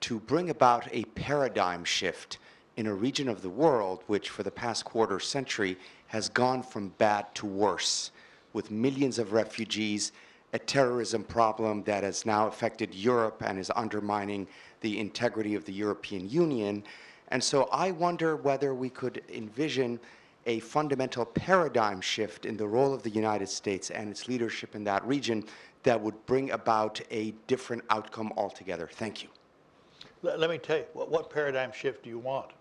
to bring about a paradigm shift in a region of the world which for the past quarter century has gone from bad to worse, with millions of refugees, a terrorism problem that has now affected Europe and is undermining the integrity of the European Union. And so I wonder whether we could envision a fundamental paradigm shift in the role of the United States and its leadership in that region that would bring about a different outcome altogether. Thank you. Let me tell you, what paradigm shift do you want?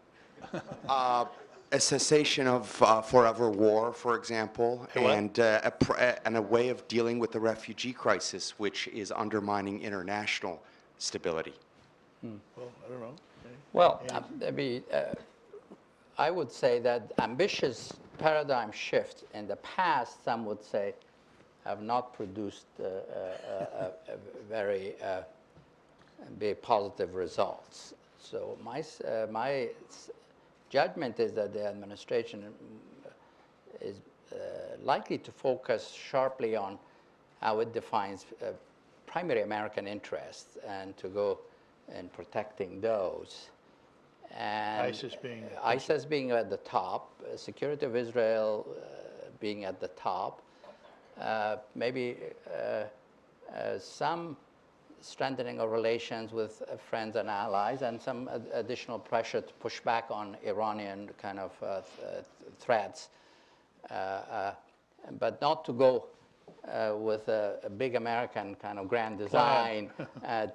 A cessation of forever war, for example, A what? and a way of dealing with the refugee crisis, which is undermining international stability. Well, I don't know. Well, I would say that ambitious paradigm shifts in the past, some would say, have not produced very big positive results. So my judgment is that the administration is likely to focus sharply on how it defines primary American interests and to go in protecting those. And ISIS being at the top, security of Israel being at the top, maybe some strengthening of relations with friends and allies, and some additional pressure to push back on Iranian kind of threats, but not to go with a big American kind of grand design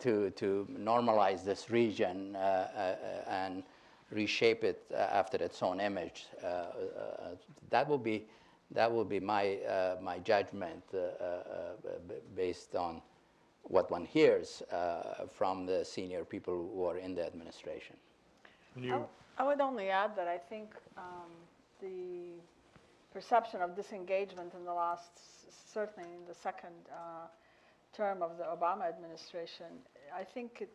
to normalize this region and reshape it after its own image. That will be my judgment based on what one hears from the senior people who are in the administration. I would only add that I think the perception of disengagement in the last, certainly in the second term of the Obama administration, I think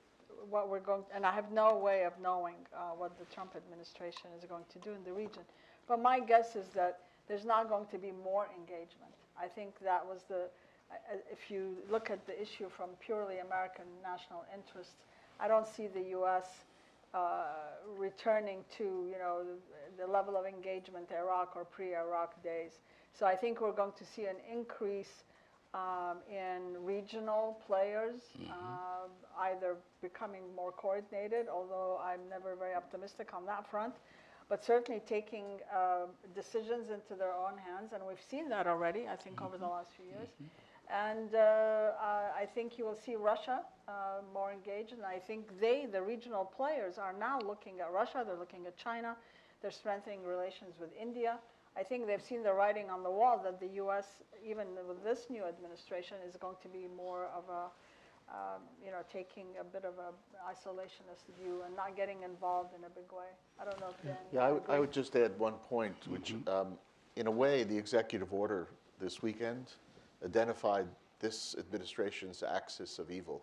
what we're going, and I have no way of knowing what the Trump administration is going to do in the region, but my guess is that there's not going to be more engagement. I think that was if you look at the issue from purely American national interests, I don't see the U.S. Returning to, the level of engagement Iraq or pre-Iraq days. So I think we're going to see an increase in regional players, either becoming more coordinated, although I'm never very optimistic on that front, but certainly taking decisions into their own hands, and we've seen that already, I think, over the last few years. And I think you will see Russia more engaged, and I think the regional players, are now looking at Russia, they're looking at China, they're strengthening relations with India. I think they've seen the writing on the wall that the U.S., even with this new administration, is going to be more of a, taking a bit of an isolationist view and not getting involved in a big way. I don't know if Dan. Yeah, I would just add one point, which, in a way, the executive order this weekend identified this administration's axis of evil.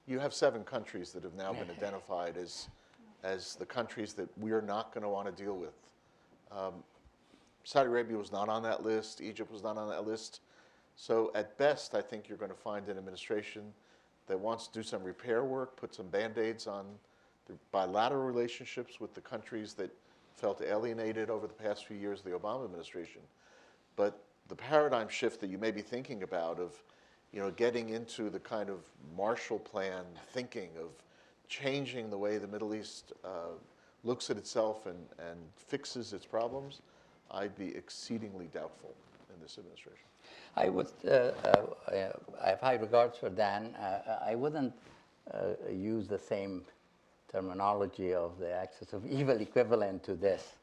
You have 7 countries that have now been identified as the countries that we're not going to want to deal with. Saudi Arabia was not on that list. Egypt was not on that list. So at best, I think you're going to find an administration that wants to do some repair work, put some Band-Aids on the bilateral relationships with the countries that felt alienated over the past few years of the Obama administration. But the paradigm shift that you may be thinking about of, getting into the kind of Marshall Plan thinking of changing the way the Middle East looks at itself and fixes its problems, I'd be exceedingly doubtful in this administration. I would, I have high regards for Dan. I wouldn't use the same terminology of the axis of evil equivalent to this,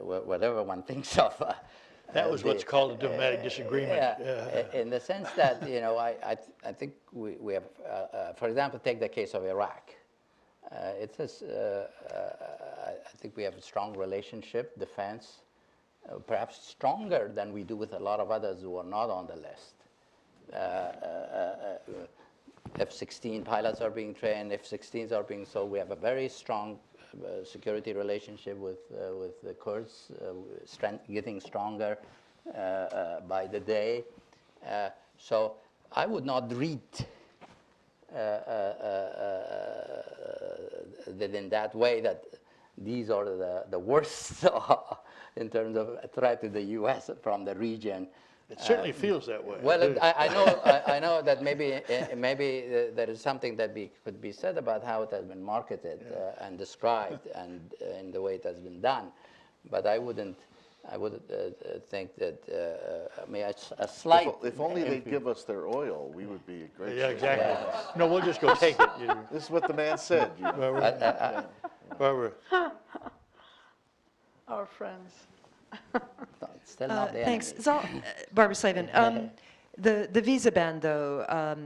whatever one thinks of. That was what's called a diplomatic disagreement. In the sense that, I think we have, for example, take the case of Iraq. I think we have a strong relationship, defense, perhaps stronger than we do with a lot of others who are not on the list. F-16 pilots are being trained, F-16s are being sold. We have a very strong security relationship with the Kurds, getting stronger by the day. So I would not read that in that way that these are the worst in terms of threat to the U.S. from the region. It certainly feels that way. Well, I know that maybe there is something that could be said about how it has been marketed and described and in the way it has been done, but I wouldn't think that. I mean, a slight. If only they'd give us their oil, we would be a great. Yeah, exactly. Yeah. No, we'll just go take it. This is what the man said. Barbara. Our friends. Still not the Thanks. enemy. Barbara Slavin. The visa ban, though,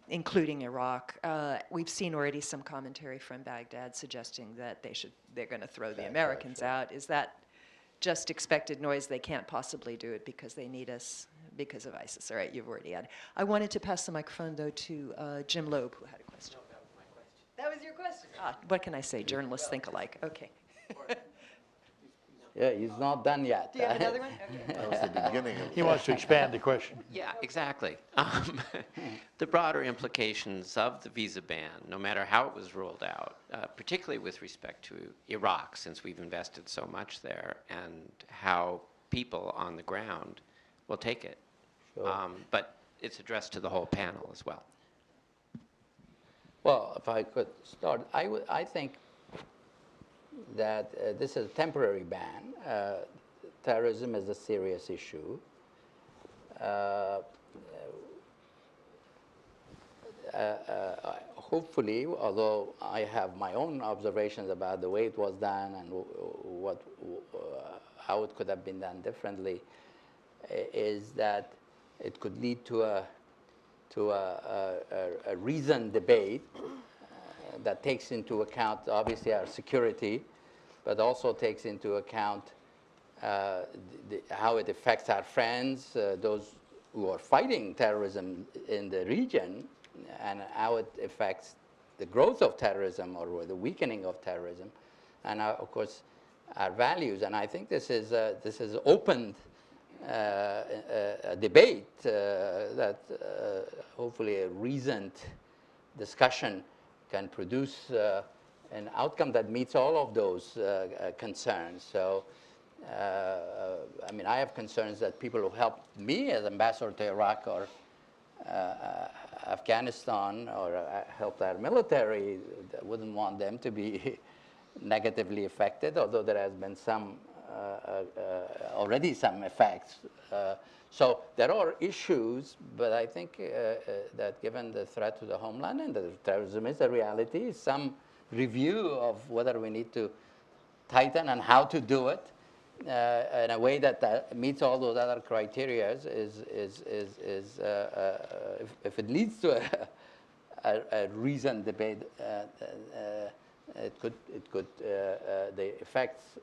including Iraq, we've seen already some commentary from Baghdad suggesting that they're going to throw the Americans out. Is that just expected noise? They can't possibly do it because they need us because of ISIS. All right, you've already had. I wanted to pass the microphone, though, to Jim Loeb, who had a question. No, that was my question. That was your question? What can I say? Journalists think alike. Okay. Yeah, he's not done yet. Do you have another one? Okay. That was the beginning of He wants to expand the question. Yeah, exactly. The broader implications of the visa ban, no matter how it was rolled out, particularly with respect to Iraq, since we've invested so much there, and how people on the ground will take it. Sure. But it's addressed to the whole panel as well. Well, if I could start, I think that this is a temporary ban. Terrorism is a serious issue. Hopefully, although I have my own observations about the way it was done and how it could have been done differently, is that it could lead to a reasoned debate that takes into account, obviously, our security, but also takes into account how it affects our friends, those who are fighting terrorism in the region, and how it affects the growth of terrorism or the weakening of terrorism, and of course, our values. And I think this is opened a debate that hopefully a reasoned discussion can produce an outcome that meets all of those concerns. So, I mean, I have concerns that people who helped me as ambassador to Iraq or Afghanistan or helped our military, wouldn't want them to be negatively affected, although there has been some already some effects. So there are issues, but I think that given the threat to the homeland and that terrorism is a reality, some review of whether we need to tighten and how to do it in a way that meets all those other criteria if it leads to a reasoned debate, it could the effects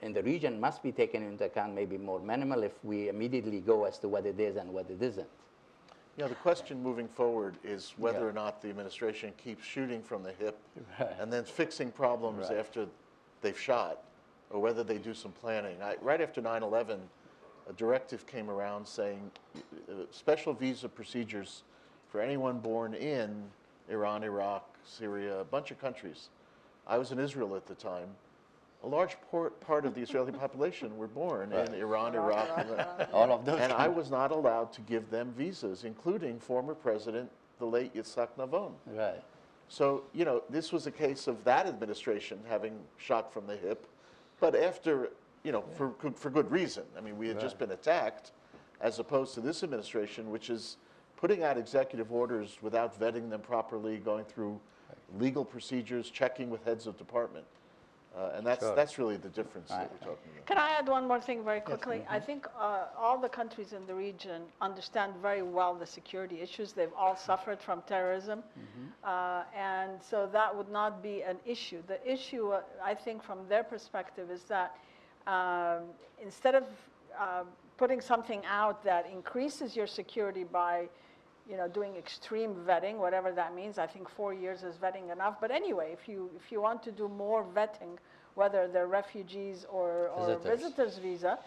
in the region must be taken into account, maybe more minimal if we immediately go as to what it is and what it isn't. Yeah, the question moving forward is whether or not the administration keeps shooting from the hip and then fixing problems after they've shot, or whether they do some planning. Right after 9/11, a directive came around saying special visa procedures for anyone born in Iran, Iraq, Syria, a bunch of countries. I was in Israel at the time. a large part of the Israeli population were born in Iran, Iraq, All of those and I countries. was not allowed to give them visas, including former president, the late Yitzhak Navon. Right. So, you know, this was a case of that administration having shot from the hip, but after, you know, for good reason. I mean, we had just been attacked, as opposed to this administration, which is putting out executive orders without vetting them properly, going through legal procedures, checking with heads of department. And that's really the difference that we're talking about. Can I add one more thing very quickly? I think all the countries in the region understand very well the security issues. They've all suffered from terrorism. And so that would not be an issue. The issue, I think, from their perspective is that instead of putting something out that increases your security by doing extreme vetting, whatever that means. I think 4 years is vetting enough. But anyway, if you want to do more vetting, whether they're refugees or visitors visa,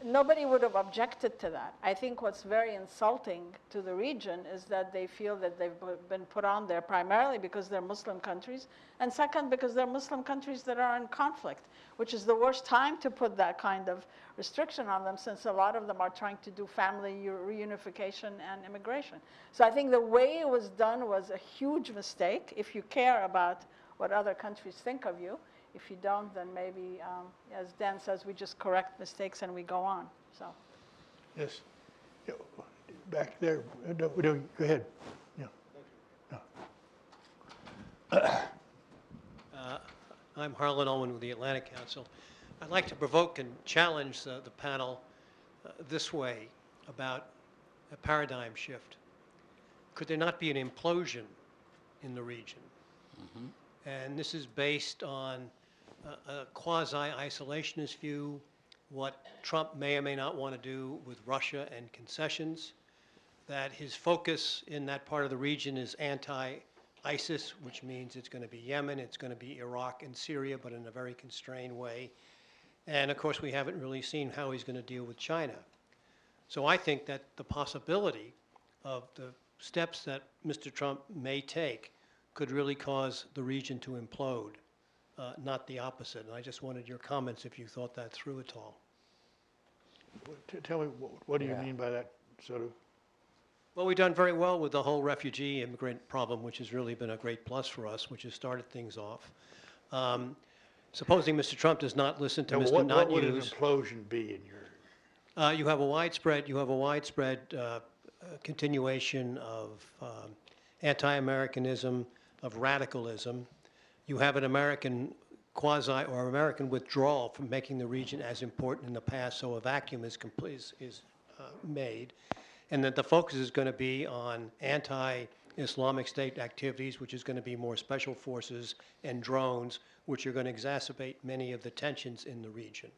nobody would have objected to that. I think what's very insulting to the region is that they feel that they've been put on there primarily because they're Muslim countries, and second, because they're Muslim countries that are in conflict, which is the worst time to put that kind of restriction on them, since a lot of them are trying to do family reunification and immigration. So I think the way it was done was a huge mistake. If you care about what other countries think of you, if you don't, then maybe, as Dan says, we just correct mistakes and we go on. So, Yes. Yeah, back there. No, go ahead. Yeah. I'm Harlan Ullman with the Atlantic Council. I'd like to provoke and challenge the panel this way about a paradigm shift. Could there not be an implosion in the region? And this is based on a quasi-isolationist view, what Trump may or may not want to do with Russia and concessions, that his focus in that part of the region is anti-ISIS, which means it's going to be Yemen, it's going to be Iraq and Syria, but in a very constrained way. And of course, we haven't really seen how he's going to deal with China. So I think that the possibility of the steps that Mr. Trump may take could really cause the region to implode, not the opposite. And I just wanted your comments if you thought that through at all. Tell me, what do you mean by that sort of? Well, we've done very well with the whole refugee immigrant problem, which has really been a great plus for us, which has started things off. Supposing Mr. Trump does not listen to Mr. What would an Not-Use, implosion be in your? you have a widespread continuation of anti-Americanism, of radicalism. You have an American quasi or American withdrawal from making the region as important in the past, so a vacuum is made, and that the focus is going to be on anti-Islamic State activities, which is going to be more special forces and drones, which are going to exacerbate many of the tensions in the region.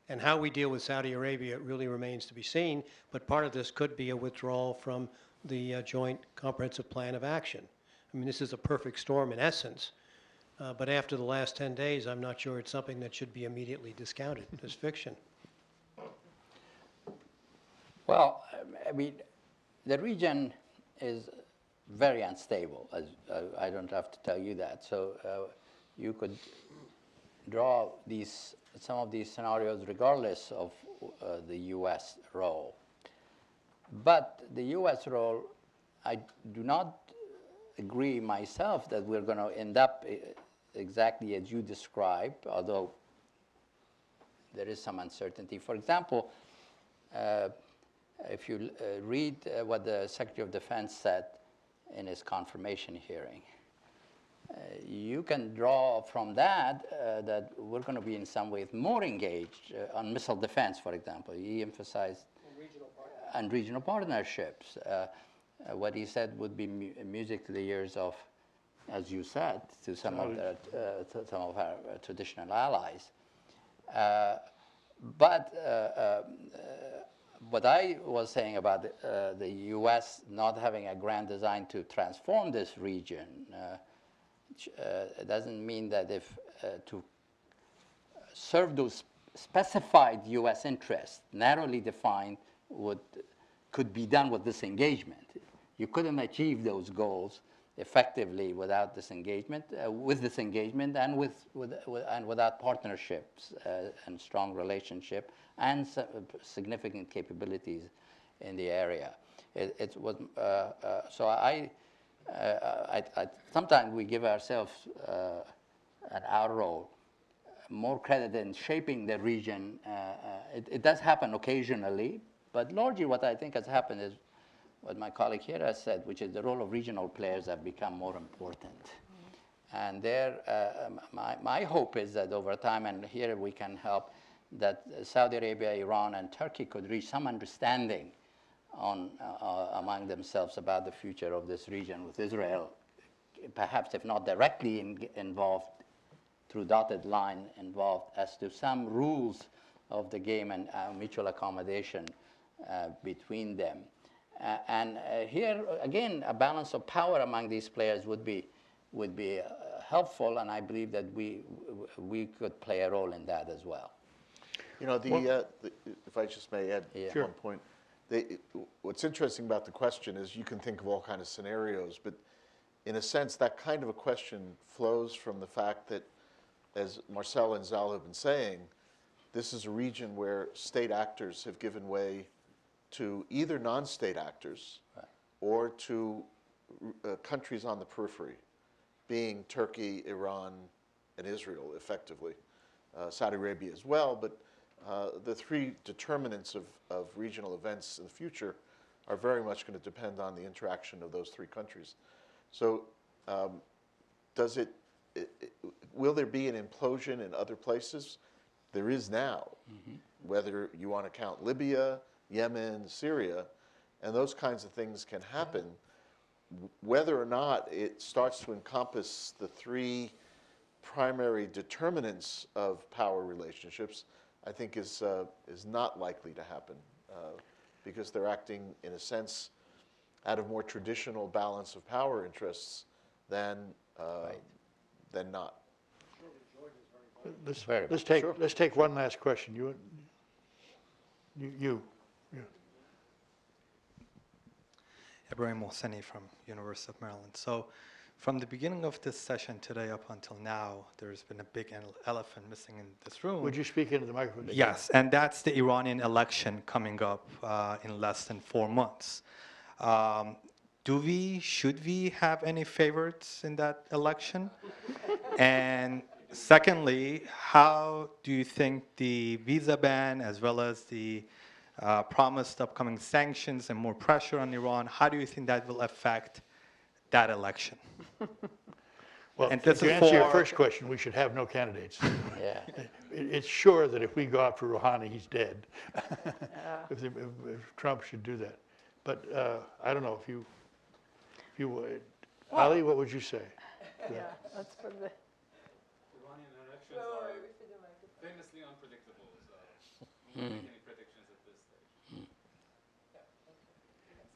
And how we deal with Saudi Arabia really remains to be seen, but part of this could be a withdrawal from the Joint Comprehensive Plan of Action. I mean, this is a perfect storm in essence, but after the last 10 days, I'm not sure it's something that should be immediately discounted as fiction. Well, I mean, the region is very unstable, as I don't have to tell you that. So you could draw some of these scenarios regardless of the U.S. role. But the U.S. role, I do not agree myself that we're going to end up exactly as you described, although there is some uncertainty. For example, if you read what the Secretary of Defense said in his confirmation hearing, you can draw from that that we're going to be in some ways more engaged on missile defense, for example. He emphasized on regional partnerships. What he said would be music to the ears of, as you said, to some of our traditional allies. But what I was saying about the U.S. not having a grand design to transform this region doesn't mean that if to serve those specified U.S. interests, narrowly defined, could be done with this engagement. You couldn't achieve those goals effectively without disengagement, with disengagement and and without partnerships and strong relationship and significant capabilities in the area. It was so I sometimes we give ourselves at our role more credit in shaping the region. It does happen occasionally, but largely what I think has happened is what my colleague here has said, which is the role of regional players have become more important. And there, my hope is that over time, and here we can help, that Saudi Arabia, Iran, and Turkey could reach some understanding among themselves about the future of this region, with Israel, perhaps if not directly involved, through dotted line involved, as to some rules of the game and mutual accommodation between them. Here, again, a balance of power among these players would be helpful, and I believe that we could play a role in that as well. You know, if I just may add one point, what's interesting about the question is you can think of all kinds of scenarios, but in a sense, that kind of a question flows from the fact that, as Marcel and Zal have been saying, this is a region where state actors have given way to either non-state actors or to countries on the periphery, being Turkey, Iran, and Israel, effectively. Saudi Arabia as well, but the three determinants of regional events in the future are very much going to depend on the interaction of those three countries. So will there be an implosion in other places? There is now, whether you want to count Libya, Yemen, Syria, and those kinds of things can happen. Whether or not it starts to encompass the three primary determinants of power relationships, I think is not likely to happen because they're acting, in a sense, out of more traditional balance of power interests than not. Let's take one last question. You. Ibrahim Mohseni from University of Maryland. So from the beginning of this session today up until now, there's been a big elephant missing in this room. Would you speak into the microphone? Yes, and that's the Iranian election coming up in less than 4 months. Should we have any favorites in that election? And secondly, how do you think the visa ban, as well as the promised upcoming sanctions and more pressure on Iran, how do you think that will affect that election? Well, to answer your first question, we should have no candidates. Yeah. It's sure that if we go out for Rouhani, he's dead. If Trump should do that. But I don't know if you would. Ali, what would you say? Yeah, that's for the... Iranian elections are famously unpredictable, so we won't make any predictions at this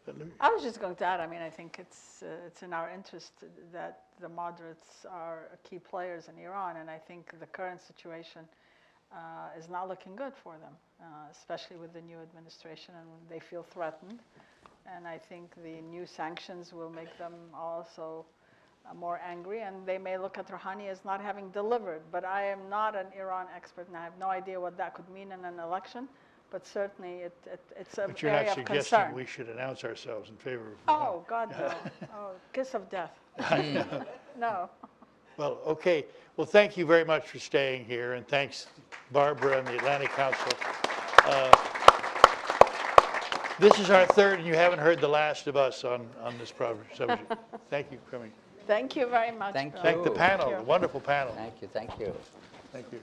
stage. I was just going to add, I mean, I think it's in our interest that the moderates are key players in Iran, and I think the current situation is not looking good for them, especially with the new administration, and they feel threatened. And I think the new sanctions will make them also more angry, and they may look at Rouhani as not having delivered. But I am not an Iran expert, and I have no idea what that could mean in an election. But certainly, it's an area of concern. But you're not suggesting we should announce ourselves in favor of Rouhani? Oh, God, no. Oh, kiss of death. No. Well, okay. Well, thank you very much for staying here, and thanks, Barbara and the Atlantic Council. This is our third, and you haven't heard the last of us on this subject. Thank you for coming. Thank you very much. Thank you. Thank the panel, Thank you. the wonderful panel. Thank you. Thank you. Thank you.